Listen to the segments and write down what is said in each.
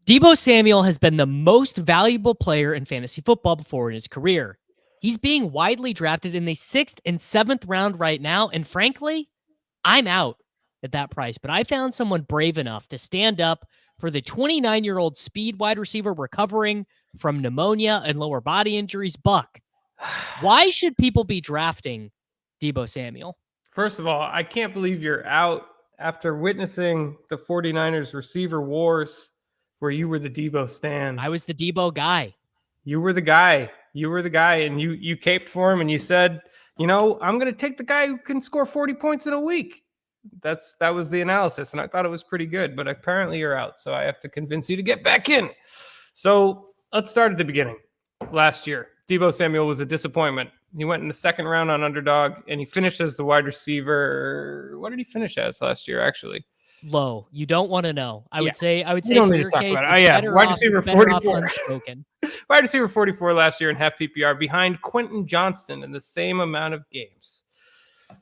Deebo Samuel has been the most valuable player in fantasy football before in his career. He's being widely drafted in the 6th and 7th round right now, and frankly, I'm out at that price. But I found someone brave enough to stand up for the 29-year-old speed wide receiver recovering from pneumonia and lower body injuries. Buck, why should people be drafting Deebo Samuel? First of all, I can't believe you're out after witnessing the 49ers receiver wars where you were the Deebo stan. I was the Deebo guy. You were the guy. You were the guy, and you caped for him, and you said, I'm going to take the guy who can score 40 points in a week. That was the analysis, and I thought it was pretty good, but apparently you're out, so I have to convince you to get back in. So let's start at the beginning. Last year, Deebo Samuel was a disappointment. He went in the second round on Underdog, and he finished as the wide receiver. What did he finish as last year, actually? Low. You don't want to know. I would say for your case, wide receiver 44. Unspoken. Wide receiver 44 last year in half PPR behind Quentin Johnston in the same amount of games.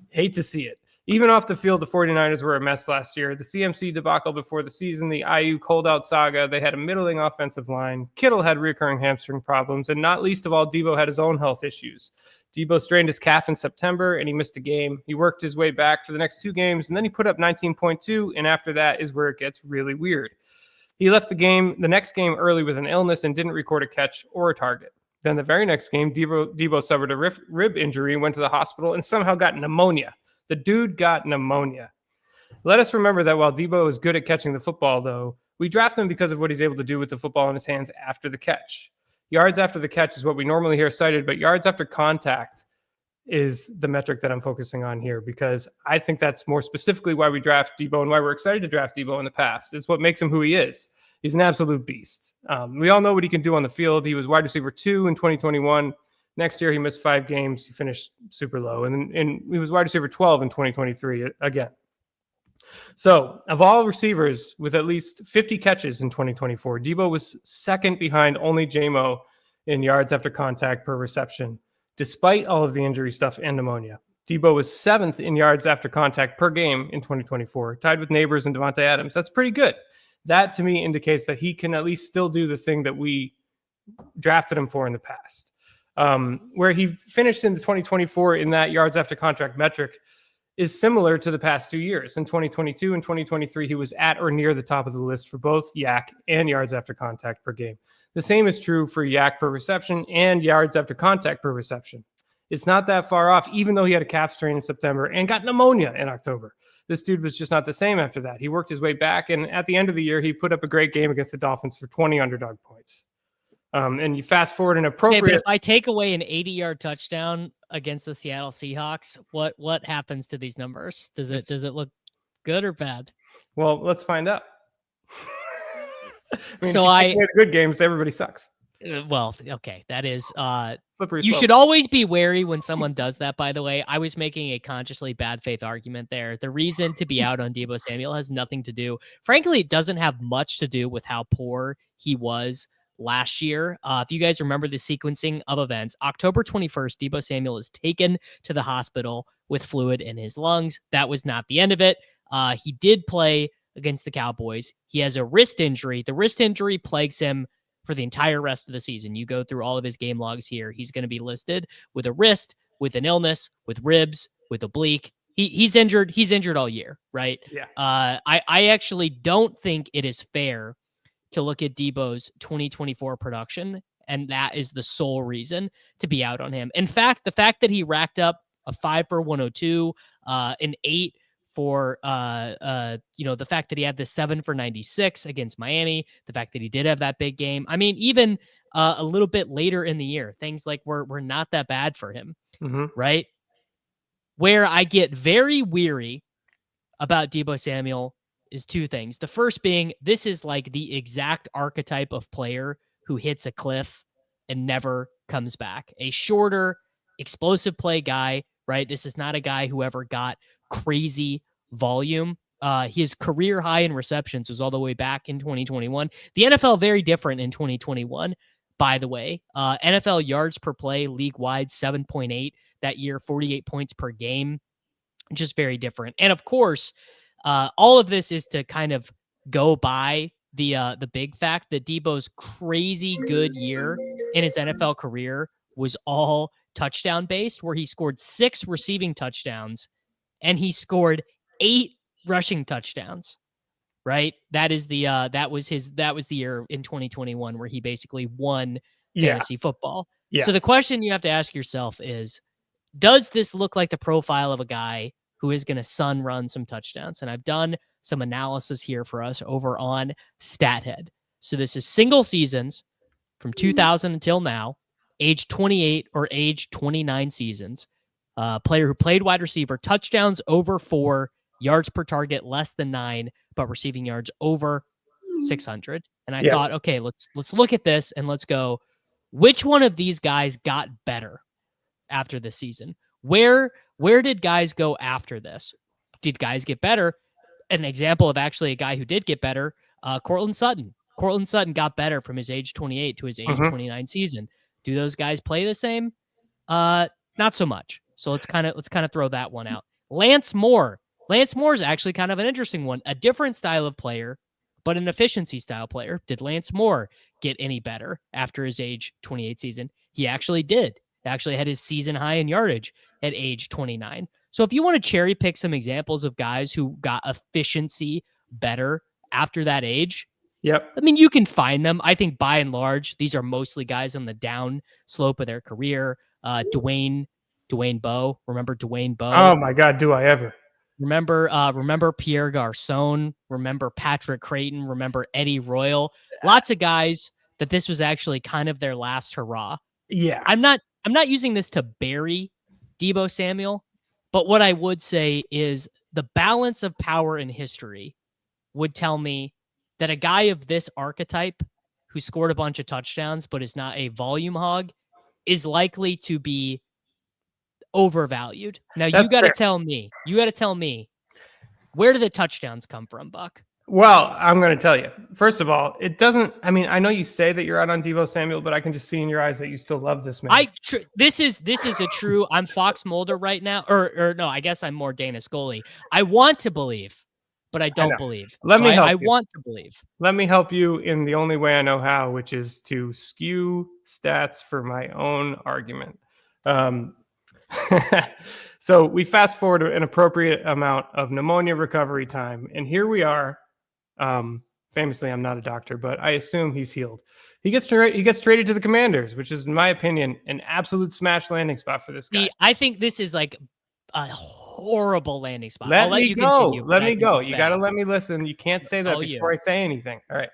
Hate to see it. Even off the field, the 49ers were a mess last year. The CMC debacle before the season, the IU cold-out saga, they had a middling offensive line. Kittle had recurring hamstring problems, and not least of all, Deebo had his own health issues. Deebo strained his calf in September, and he missed a game. He worked his way back for the next 2 games, and then he put up 19.2, and after that is where it gets really weird. He left the next game early with an illness and didn't record a catch or a target. Then the very next game, Deebo suffered a rib injury and went to the hospital and somehow got pneumonia. The dude got pneumonia. Let us remember that while Deebo is good at catching the football, though, we draft him because of what he's able to do with the football in his hands after the catch. Yards after the catch is what we normally hear cited, but yards after contact is the metric that I'm focusing on here because I think that's more specifically why we draft Deebo and why we're excited to draft Deebo in the past. It's what makes him who he is. He's an absolute beast. We all know what he can do on the field. He was wide receiver 2 in 2021. Next year, he missed 5 games. He finished super low. And he was wide receiver 12 in 2023 again. So of all receivers with at least 50 catches in 2024, Deebo was second behind only J-Mo in yards after contact per reception, despite all of the injury stuff and pneumonia. Deebo was 7th in yards after contact per game in 2024, tied with Neighbors and Devontae Adams. That's pretty good. That, to me, indicates that he can at least still do the thing that we drafted him for in the past. Where he finished in the 2024 in that yards after contract metric is similar to the past 2 years. In 2022 and 2023, he was at or near the top of the list for both YAC and yards after contact per game. The same is true for YAC per reception and yards after contact per reception. It's not that far off, even though he had a calf strain in September and got pneumonia in October. This dude was just not the same after that. He worked his way back, and at the end of the year, he put up a great game against the Dolphins for 20 Underdog points. And you fast forward an appropriate. Okay, but if I take away an 80-yard touchdown against the Seattle Seahawks, what happens to these numbers? Does it look good or bad? Well, let's find out. Good games, everybody sucks. Well, okay, that is slippery slope. You should always be wary when someone does that, by the way. I was making a consciously bad faith argument there. The reason to be out on Deebo Samuel has nothing to do. Frankly, it doesn't have much to do with how poor he was last year. If you guys remember the sequencing of events, October 21st, Deebo Samuel is taken to the hospital with fluid in his lungs. That was not the end of it. He did play against the Cowboys. He has a wrist injury. The wrist injury plagues him for the entire rest of the season. You go through all of his game logs here. He's going to be listed with a wrist, with an illness, with ribs, with oblique. He's injured. He's injured all year, right? Yeah. I actually don't think it is fair to look at Deebo's 2024 production, and that is the sole reason to be out on him. In fact, the fact that he racked up a 5 for 102, an 8 for the fact that he had the 7 for 96 against Miami, the fact that he did have that big game. I mean, even a little bit later in the year, things like were not that bad for him, right? Where I get very weary about Deebo Samuel is 2 things. The first being, this is like the exact archetype of player who hits a cliff and never comes back. A shorter, explosive play guy, right? This is not a guy who ever got crazy volume. His career high in receptions was all the way back in 2021. The NFL very different in 2021, by the way. NFL yards per play, league-wide, 7.8 that year, 48 points per game. Just very different. And of course, all of this is to kind of go by the big fact that Deebo's crazy good year in his NFL career was all touchdown based, where he scored 6 receiving touchdowns and he scored 8 rushing touchdowns. Right? That is the that was the year in 2021 where he basically won Yeah. fantasy football. Yeah. So the question you have to ask yourself is, does this look like the profile of a guy who is going to sun run some touchdowns? And I've done some analysis here for us over on StatHead. So this is single seasons from 2000 until now, age 28 or age 29 seasons. Player who played wide receiver, touchdowns over 4, yards per target less than 9, but receiving yards over 600. And I thought, okay, let's look at this and let's go, which one of these guys got better after this season? Where did guys go after this? Did guys get better? An example of actually a guy who did get better, Courtland Sutton. Courtland Sutton got better from his age 28 to his age 29 season. Do those guys play the same? Not so much. So let's kind of throw that one out. Lance Moore. Lance Moore is actually kind of an interesting one. A different style of player, but an efficiency style player. Did Lance Moore get any better after his age 28 season? He actually did. Actually had his season high in yardage at age 29. So if you want to cherry pick some examples of guys who got efficiency better after that age, yep. I mean, you can find them. I think by and large, these are mostly guys on the down slope of their career. Dwayne Bowe. Remember Dwayne Bowe? Oh my God, do I ever? Remember Pierre Garcon. Remember Patrick Creighton. Remember Eddie Royal. Lots of guys that this was actually kind of their last hurrah. Yeah. I'm not using this to bury Deebo Samuel, but what I would say is the balance of power in history would tell me that a guy of this archetype who scored a bunch of touchdowns but is not a volume hog is likely to be overvalued. Now you got to tell me, where do the touchdowns come from, Buck? Well, I'm going to tell you. First of all, it doesn't. I mean, I know you say that you're out on Deebo Samuel, but I can just see in your eyes that you still love this man. This is a true. I'm Fox Mulder right now, or no, I guess I'm more Dana Scully. I want to believe, but I don't believe. Let me help you. I want to believe. Let me help you in the only way I know how, which is to skew stats for my own argument. So we fast forward an appropriate amount of pneumonia recovery time, and here we are. Famously, I'm not a doctor, but I assume he's healed. He gets traded to the Commanders, which is, in my opinion, an absolute smash landing spot for this guy. I think this is like a horrible landing spot. Let me go. Let me go. You got to let me listen. You can't say that before I say anything. All right.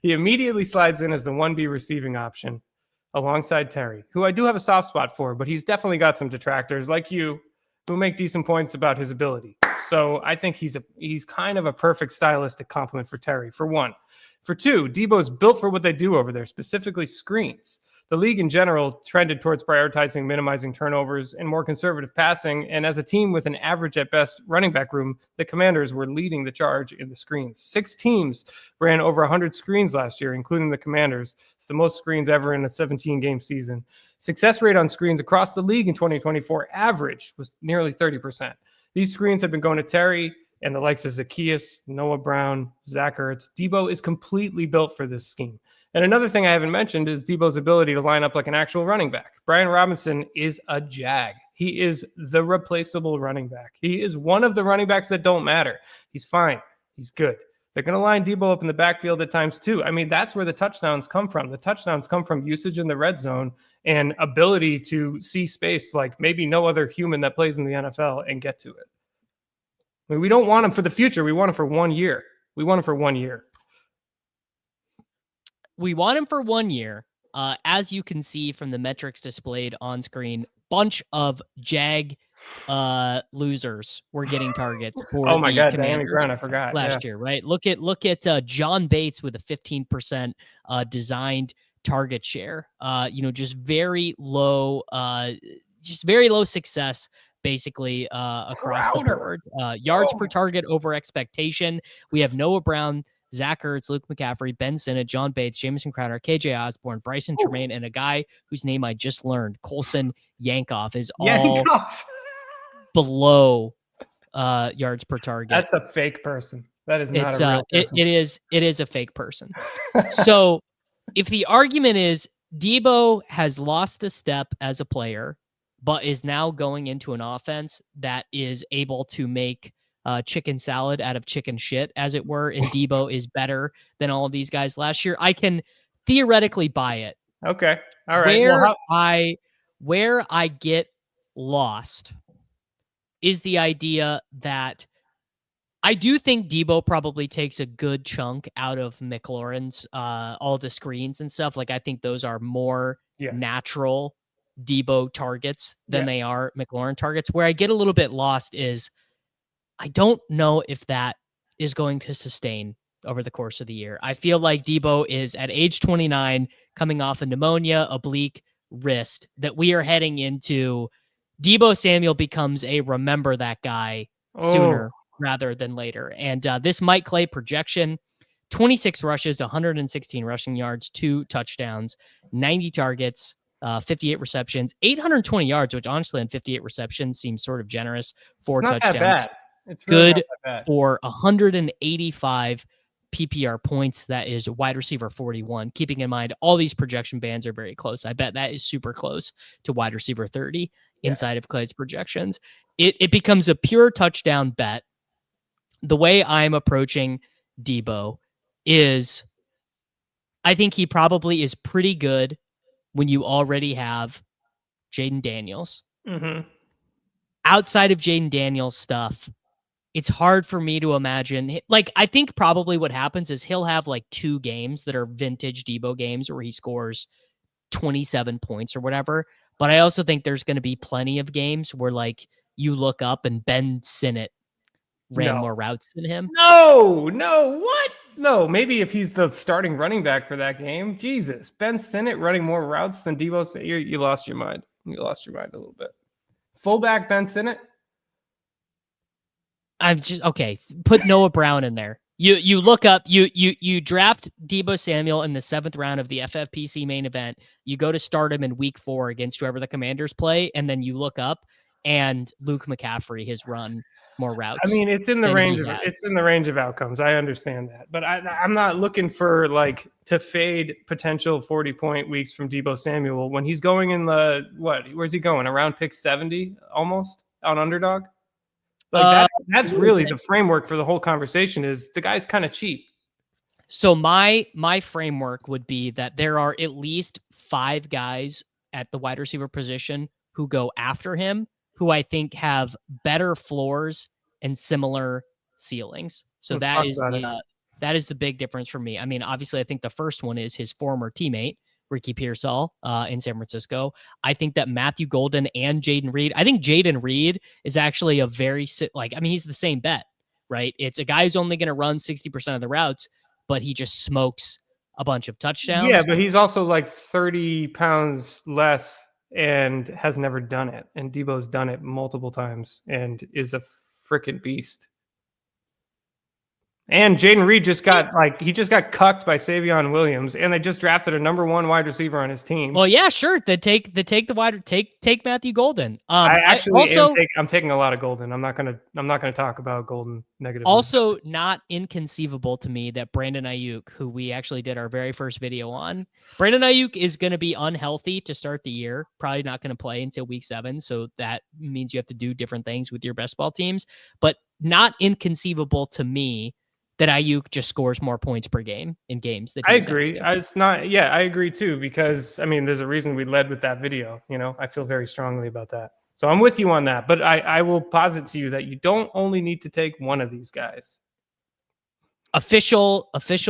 He immediately slides in as the 1B receiving option alongside Terry, who I do have a soft spot for, but he's definitely got some detractors like you who make decent points about his ability. So I think he's kind of a perfect stylistic complement for Terry, for one. For two, Deebo's built for what they do over there, specifically screens. The league in general trended towards prioritizing minimizing turnovers and more conservative passing. And as a team with an average at best running back room, the Commanders were leading the charge in the screens. 6 teams ran over 100 screens last year, including the Commanders. It's the most screens ever in a 17-game season. Success rate on screens across the league in 2024 average was nearly 30%. These screens have been going to Terry and the likes of Zacchaeus, Noah Brown, Zach Ertz. Deebo is completely built for this scheme. And another thing I haven't mentioned is Deebo's ability to line up like an actual running back. Brian Robinson is a jag. He is the replaceable running back. He is one of the running backs that don't matter. He's fine. He's good. They're going to line Deebo up in the backfield at times too. I mean, that's where the touchdowns come from. The touchdowns come from usage in the red zone and ability to see space like maybe no other human that plays in the NFL and get to it. I mean, we don't want him for the future. We want him for 1 year. We want him for 1 year. We want him for 1 year. As you can see from the metrics displayed on screen, bunch of Jag losers were getting targets for oh my God, Commanders. Diana Brown, I forgot. Last year, right? Look at John Bates with a 15% designed target share. Just very low success basically across the board. Yards per target over expectation. We have Noah Brown, Zach Ertz, Luke McCaffrey, Ben Sinnott, John Bates, Jamison Crowder, KJ Osborne, Bryson Tremaine, and a guy whose name I just learned, Colson Yankoff, is all below yards per target. That's a fake person. That is not It's a real person. it is a fake person. So if the argument is Deebo has lost the step as a player, but is now going into an offense that is able to make chicken salad out of chicken shit, as it were, and Deebo is better than all of these guys last year, I can theoretically buy it. Okay. All right. Well, Where I get lost is the idea that I do think Deebo probably takes a good chunk out of McLaurin's all the screens and stuff. Like I think those are more yeah. natural Deebo targets than Yes. they are McLaurin targets. Where I get a little bit lost is I don't know if that is going to sustain over the course of the year. I feel like Deebo is at age 29 coming off a pneumonia, oblique wrist, that we are heading into. Deebo Samuel becomes a remember that guy Oh, sooner rather than later. And this Mike Clay projection, 26 rushes, 116 rushing yards, 2 touchdowns, 90 targets, 58 receptions, 820 yards, which honestly on 58 receptions seems sort of generous. it's 4 not that touchdowns. bad. It's really not Good that bad. for 185 PPR points. That is wide receiver 41. Keeping in mind, all these projection bands are very close. I bet that is super close to wide receiver 30 inside Yes. of Clay's projections. It becomes a pure touchdown bet. The way I'm approaching Deebo is I think he probably is pretty good when you already have Jaden Daniels. Mm-hmm. Outside of Jaden Daniels stuff, it's hard for me to imagine. Like, I think probably what happens is he'll have like 2 games that are vintage Deebo games where he scores 27 points or whatever. But I also think there's going to be plenty of games where like you look up and Ben Sinnott ran No. more routes than him. No, what? No, maybe if he's the starting running back for that game. Jesus, Ben Sinnott running more routes than Deebo. You lost your mind. You lost your mind a little bit. Fullback Ben Sinnott. I'm just okay. Put Noah Brown in there. You look up, you draft Deebo Samuel in the 7th round of the FFPC main event. You go to start him in week 4 against whoever the Commanders play, and then you look up and Luke McCaffrey has run more routes. I mean, it's in the range of outcomes. I understand that, but I'm not looking for like to fade potential 40-point weeks from Deebo Samuel when he's going in the where's he going? Around pick 70 almost on underdog? Like that's really the framework for the whole conversation is the guy's kind of cheap. So my framework would be that there are at least 5 guys at the wide receiver position who go after him who I think have better floors and similar ceilings. So Let's talk about it. That is the big difference for me. I mean, obviously I think the first one is his former teammate Ricky Pearsall in San Francisco. I think that Matthew Golden and Jaden Reed. I think Jaden Reed is actually a very he's the same bet, right? It's a guy who's only going to run 60% of the routes, but he just smokes a bunch of touchdowns. Yeah, but he's also like 30 pounds less and has never done it. And Deebo's done it multiple times and is a freaking beast. And Jaden Reed just got cucked by Savion Williams, and they just drafted a number 1 wide receiver on his team. Well, yeah, sure. Take Matthew Golden. I'm taking a lot of Golden. I'm not gonna talk about Golden negatively. Also, not inconceivable to me that Brandon Ayuk, who we actually did our very first video on, Brandon Ayuk is going to be unhealthy to start the year. Probably not going to play until week 7, so that means you have to do different things with your best ball teams. But not inconceivable to me that Ayuk just scores more points per game in games that I agree. I agree too, because I mean, there's a reason we led with that video. You know, I feel very strongly about that. So I'm with you on that, but I will posit to you that you don't only need to take one of these guys. Official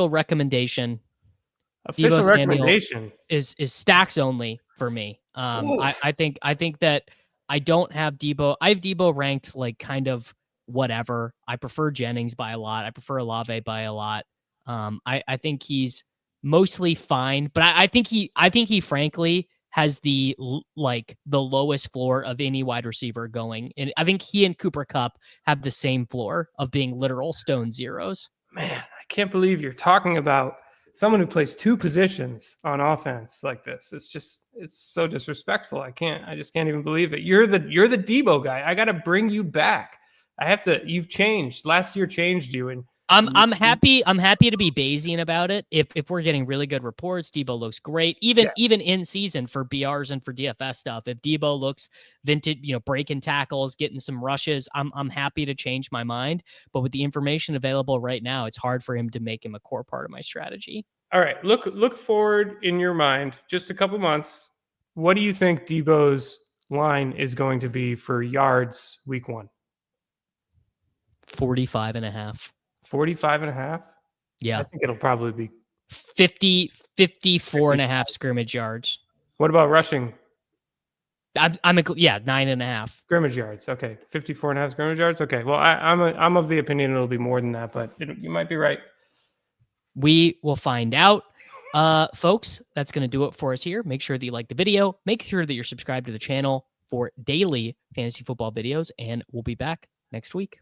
recommendation. Official recommendation is stacks only for me. I think that I don't have Deebo. I have Deebo ranked like kind of whatever. I prefer Jennings by a lot. I prefer Olave by a lot. I think he's mostly fine, but I think he frankly has the lowest floor of any wide receiver going. And I think he and Cooper Kupp have the same floor of being literal stone zeros. Man, I can't believe you're talking about someone who plays 2 positions on offense like this. It's so disrespectful. I just can't even believe it. You're the Deebo guy. I got to bring you back. You've changed. Last year changed you. And I'm happy to be Bayesian about it. If we're getting really good reports, Deebo looks great. Even in season for BRs and for DFS stuff. If Deebo looks vintage, breaking tackles, getting some rushes, I'm happy to change my mind. But with the information available right now, it's hard for him to make him a core part of my strategy. All right, look forward in your mind just a couple months. What do you think Deebo's line is going to be for yards week 1? 45 and a half. 45 and a half? Yeah. I think it'll probably be 54 and a half scrimmage yards. What about rushing? I'm 9.5 scrimmage yards. Okay, 54 and a half scrimmage yards. Okay, well, I'm of the opinion it'll be more than that, but you might be right. We will find out. Folks, that's going to do it for us here. Make sure that you like the video. Make sure that you're subscribed to the channel for daily fantasy football videos, and we'll be back next week.